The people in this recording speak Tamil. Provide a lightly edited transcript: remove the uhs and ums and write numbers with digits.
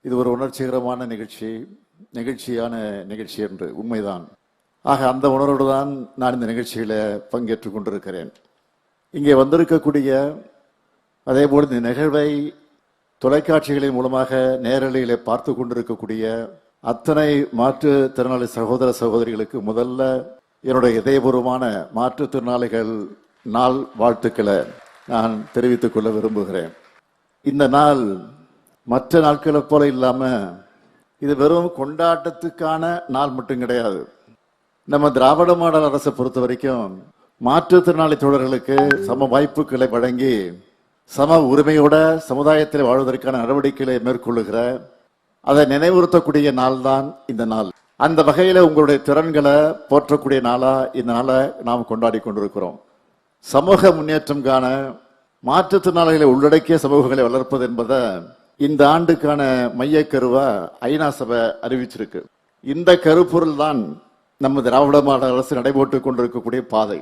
இது ஒரு உணர்ச்சிகரமான நெகிழ்ச்சியான நிகழ்ச்சி என்று உண்மைதான். ஆக அந்த உணர்வோடு தான் நான் இந்த நிகழ்ச்சியில பங்கேற்றுக் கொண்டிருக்கிறேன். இங்கே வந்திருக்கக்கூடிய அதேபோல் இந்த நிகழ்வை தொலைக்காட்சிகளின் மூலமாக நேரலையிலே பார்த்து கொண்டிருக்கக்கூடிய அத்தனை மாற்றுத்திறனாளி சகோதர சகோதரிகளுக்கு முதல்ல என்னுடைய இதயபூர்வமான மாற்றுத்திறனாளிகள் நாள் வாழ்த்துக்களை நான் தெரிவித்துக் கொள்ள விரும்புகிறேன். இந்த நாள் மற்ற நாட்களை போல இல்லாம இது வெறும் கொண்டாட்டத்துக்கான நாள் மட்டும் கிடையாது. நம்ம திராவிட மாடல் அரசை பொறுத்த வரைக்கும் மாற்றுத்திறனாளி தோழர்களுக்கு சம வாய்ப்புகளை வழங்கி சம உரிமையோட சமுதாயத்தில் வாழ்வதற்கான நடவடிக்கைகளை மேற்கொள்ளுகிற அதை நினைவுறுத்தக்கூடிய நாள் தான் இந்த நாள். அந்த வகையில உங்களுடைய திறன்களை போற்றக்கூடிய நாளா இந்த நாளை நாம் கொண்டாடி கொண்டிருக்கிறோம். சமூக முன்னேற்றம் காண மாற்றுத்திறனாளிகளை உள்ளடக்கிய சமூகங்களை வளர்ப்பது என்பதை இந்த ஆண்டுக்கான மைய கருவா ஐநா சபை அறிவிச்சிருக்கு. இந்த கருப்பொருள் தான் நம்ம திராவிட மாடல் அரசு நடைபோட்டுக் கொண்டிருக்கக்கூடிய பாதை.